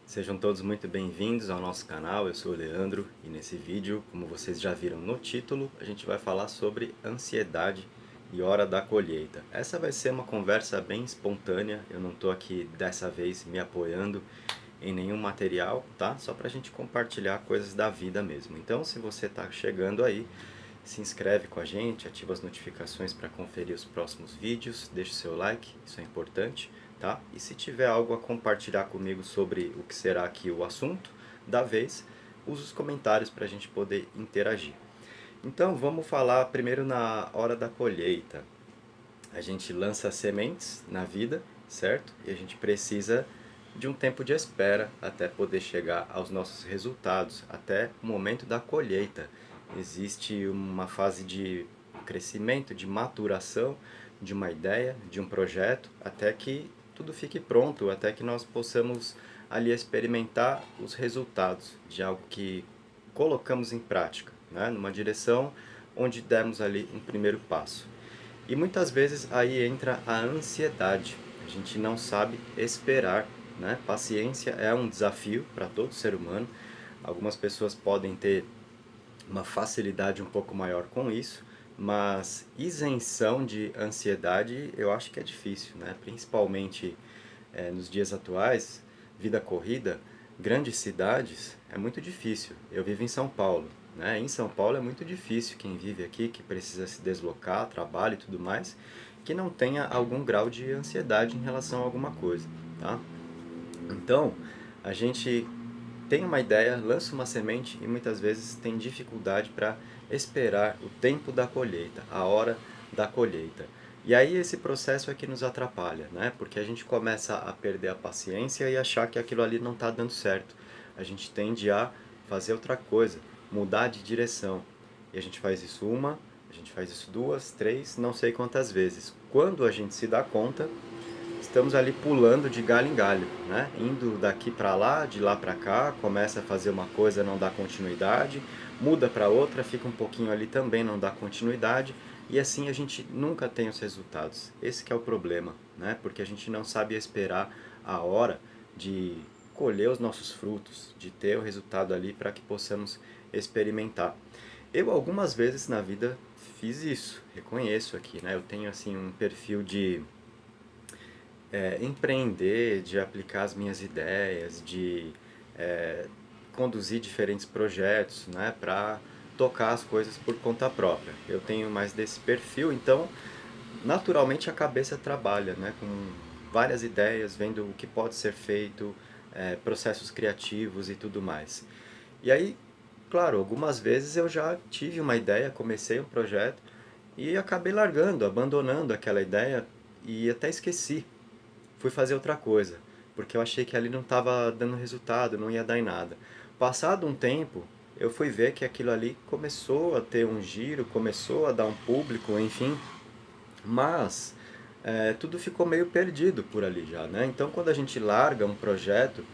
Sejam todos muito bem-vindos ao nosso canal, eu sou o Leandro e nesse vídeo, como vocês já viram no título, a gente vai falar sobre ansiedade e hora da colheita. Essa vai ser uma conversa bem espontânea, eu não estou aqui dessa vez me apoiando em nenhum material, tá? Só para a gente compartilhar coisas da vida mesmo. Então, se você está chegando aí, se inscreve com a gente, ativa as notificações para conferir os próximos vídeos, deixa o seu like, isso é importante, tá? E se tiver algo a compartilhar comigo sobre o que será aqui o assunto da vez, use os comentários para a gente poder interagir. Então vamos falar primeiro na hora da colheita. A gente lança sementes na vida, certo? E a gente precisa de um tempo de espera até poder chegar aos nossos resultados, até o momento da colheita. Existe uma fase de crescimento, de maturação de uma ideia, de um projeto, até que tudo fique pronto, até que nós possamos ali experimentar os resultados de algo que colocamos em prática, né? Numa direção onde demos ali um primeiro passo. E muitas vezes aí entra a ansiedade. A gente não sabe esperar, né? Paciência é um desafio para todo ser humano. Algumas pessoas podem ter uma facilidade um pouco maior com isso, mas isenção de ansiedade eu acho que é difícil, né? Principalmente nos dias atuais, vida corrida, grandes cidades, é muito difícil. Eu vivo em São Paulo, né? Em São Paulo é muito difícil quem vive aqui, que precisa se deslocar, trabalho e tudo mais, que não tenha algum grau de ansiedade em relação a alguma coisa, tá? Então, a gente tem uma ideia, lança uma semente e muitas vezes tem dificuldade para esperar o tempo da colheita, a hora da colheita. E aí esse processo é que nos atrapalha, né? Porque a gente começa a perder a paciência e achar que aquilo ali não está dando certo. A gente tende a fazer outra coisa, mudar de direção. E a gente faz isso uma, a gente faz isso duas, três, não sei quantas vezes. Quando a gente se dá conta, estamos ali pulando de galho em galho, né? Indo daqui para lá, de lá para cá, começa a fazer uma coisa, não dá continuidade, muda para outra, fica um pouquinho ali também, não dá continuidade, e assim a gente nunca tem os resultados. Esse que é o problema, né? Porque a gente não sabe esperar a hora de colher os nossos frutos, de ter o resultado ali para que possamos experimentar. Eu algumas vezes na vida fiz isso, reconheço aqui, né? Eu tenho assim um perfil de empreender, de aplicar as minhas ideias, de é, conduzir diferentes projetos, né, para tocar as coisas por conta própria. Eu tenho mais desse perfil, então naturalmente a cabeça trabalha, né, com várias ideias, vendo o que pode ser feito, processos criativos e tudo mais. E aí, claro, algumas vezes eu já tive uma ideia, comecei um projeto e acabei largando, abandonando aquela ideia e até esqueci, fui fazer outra coisa, porque eu achei que ali não estava dando resultado, não ia dar em nada. Passado um tempo, eu fui ver que aquilo ali começou a ter um giro, começou a dar um público, enfim, mas tudo ficou meio perdido por ali já, né? Então, quando a gente larga um projeto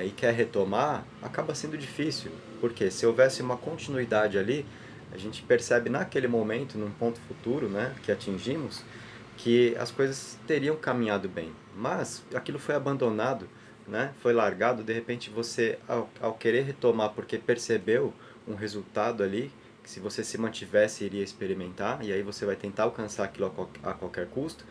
e quer retomar, acaba sendo difícil, porque se houvesse uma continuidade ali, a gente percebe naquele momento, num ponto futuro, né, que atingimos, que as coisas teriam caminhado bem, mas aquilo foi abandonado, né, foi largado, de repente você, ao querer retomar porque percebeu um resultado ali, que se você se mantivesse iria experimentar, e aí você vai tentar alcançar aquilo a qualquer custo,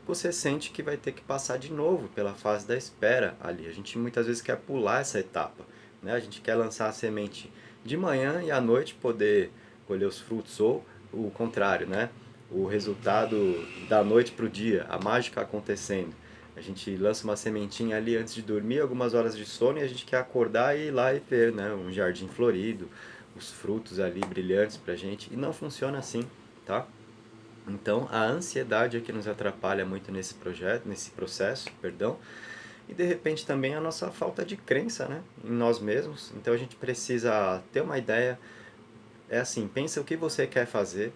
você sente que vai ter que passar de novo pela fase da espera ali. A gente muitas vezes quer pular essa etapa, né? A gente quer lançar a semente de manhã e à noite poder colher os frutos, ou o contrário, né? O resultado da noite para o dia, a mágica acontecendo. A gente lança uma sementinha ali antes de dormir, algumas horas de sono, e a gente quer acordar e ir lá e ver, né, um jardim florido, os frutos ali brilhantes pra gente. E não funciona assim, tá? Então, a ansiedade é que nos atrapalha muito nesse projeto, nesse processo, perdão, e de repente também a nossa falta de crença, né, em nós mesmos. Então a gente precisa ter uma ideia, é assim, pensa o que você quer fazer,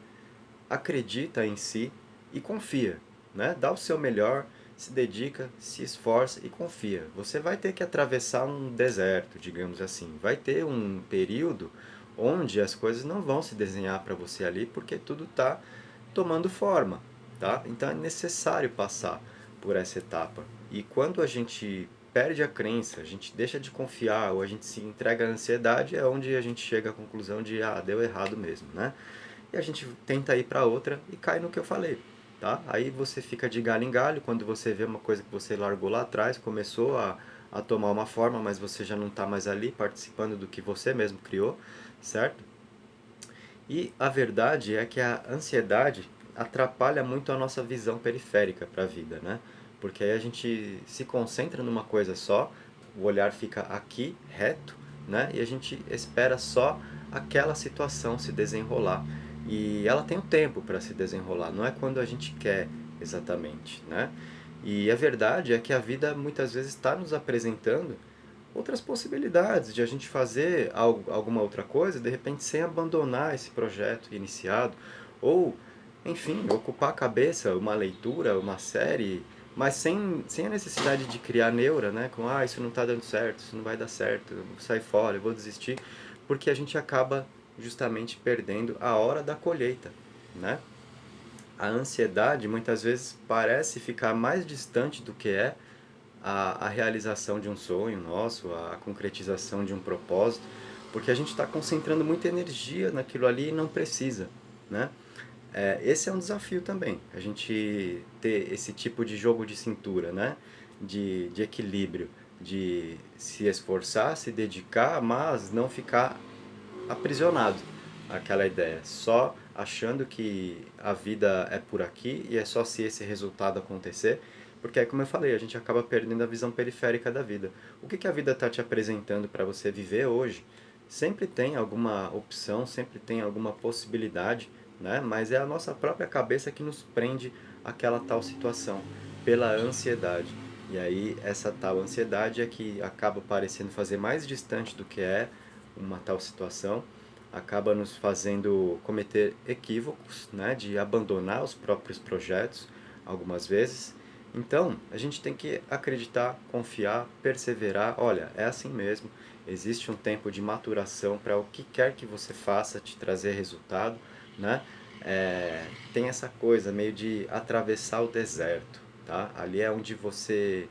acredita em si e confia, né? Dá o seu melhor, se dedica, se esforça e confia. Você vai ter que atravessar um deserto, digamos assim. Vai ter um período onde as coisas não vão se desenhar para você ali porque tudo está tomando forma, tá? Então é necessário passar por essa etapa. E quando a gente perde a crença, a gente deixa de confiar ou a gente se entrega à ansiedade, é onde a gente chega à conclusão de, deu errado mesmo, né? E a gente tenta ir para outra e cai no que eu falei, tá? Aí você fica de galho em galho, quando você vê uma coisa que você largou lá atrás, começou a tomar uma forma, mas você já não está mais ali participando do que você mesmo criou, certo? E a verdade é que a ansiedade atrapalha muito a nossa visão periférica para a vida, né? Porque aí a gente se concentra numa coisa só, o olhar fica aqui, reto, né? E a gente espera só aquela situação se desenrolar. E ela tem um tempo para se desenrolar, não é quando a gente quer exatamente, né? E a verdade é que a vida muitas vezes está nos apresentando outras possibilidades de a gente fazer alguma outra coisa, de repente sem abandonar esse projeto iniciado, ou, enfim, ocupar a cabeça, uma leitura, uma série, mas sem a necessidade de criar neura, né? Com, isso não está dando certo, isso não vai dar certo, eu vou sair fora, eu vou desistir, porque a gente acaba justamente perdendo a hora da colheita, né? A ansiedade muitas vezes parece ficar mais distante do que é a realização de um sonho nosso, a concretização de um propósito, porque a gente está concentrando muita energia naquilo ali e não precisa, né? Esse é um desafio também, a gente ter esse tipo de jogo de cintura, né? De equilíbrio, de se esforçar, se dedicar, mas não ficar aprisionado àquela ideia, só achando que a vida é por aqui e é só se esse resultado acontecer, porque é como eu falei, a gente acaba perdendo a visão periférica da vida. O que a vida está te apresentando para você viver hoje? Sempre tem alguma opção, sempre tem alguma possibilidade, né? Mas é a nossa própria cabeça que nos prende àquela tal situação, pela ansiedade. E aí essa tal ansiedade é que acaba parecendo fazer mais distante do que é uma tal situação, acaba nos fazendo cometer equívocos, né, de abandonar os próprios projetos algumas vezes. Então, a gente tem que acreditar, confiar, perseverar. Olha, é assim mesmo. Existe um tempo de maturação para o que quer que você faça te trazer resultado, né? Tem essa coisa meio de atravessar o deserto, tá? Ali é onde você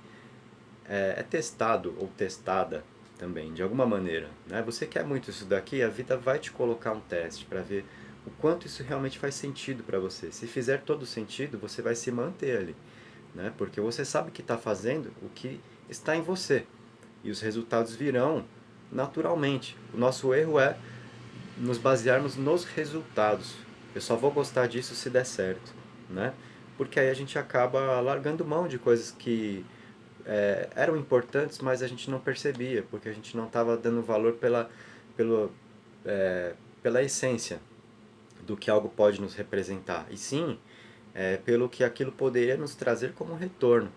é testado ou testada também, de alguma maneira, né? Você quer muito isso daqui, a vida vai te colocar um teste para ver o quanto isso realmente faz sentido para você. Se fizer todo sentido, você vai se manter ali, né? Porque você sabe que está fazendo o que está em você e os resultados virão naturalmente. O nosso erro é nos basearmos nos resultados. Eu só vou gostar disso se der certo, né? Porque aí a gente acaba largando mão de coisas que eram importantes, mas a gente não percebia, porque a gente não estava dando valor pelo, pela essência do que algo pode nos representar, e sim pelo que aquilo poderia nos trazer como retorno,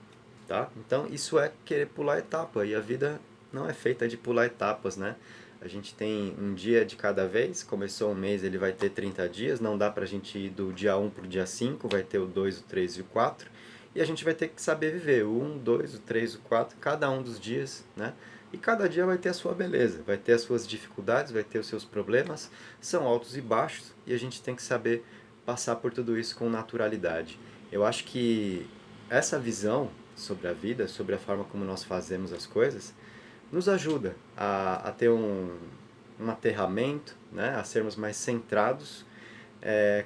tá? Então isso é querer pular etapa, e a vida não é feita de pular etapas, né? A gente tem um dia de cada vez, começou um mês, ele vai ter 30 dias, não dá pra gente ir do dia 1 pro dia 5, vai ter o 2, o 3 e o 4, e a gente vai ter que saber viver o 1, 2, o 3, o 4, cada um dos dias, né? E cada dia vai ter a sua beleza, vai ter as suas dificuldades, vai ter os seus problemas, são altos e baixos, e a gente tem que saber passar por tudo isso com naturalidade. Eu acho que essa visão sobre a vida, sobre a forma como nós fazemos as coisas, nos ajuda a ter um aterramento, né? A sermos mais centrados,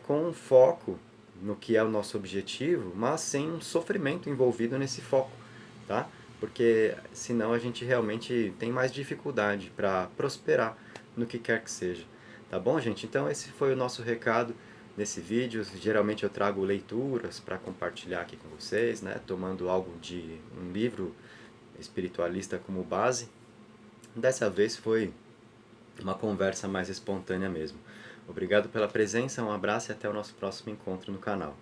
com um foco no que é o nosso objetivo, mas sem um sofrimento envolvido nesse foco, tá? Porque senão a gente realmente tem mais dificuldade para prosperar no que quer que seja. Tá bom, gente? Então esse foi o nosso recado nesse vídeo. Geralmente eu trago leituras para compartilhar aqui com vocês, né? Tomando algo de um livro espiritualista como base. Dessa vez foi uma conversa mais espontânea mesmo. Obrigado pela presença, um abraço e até o nosso próximo encontro no canal.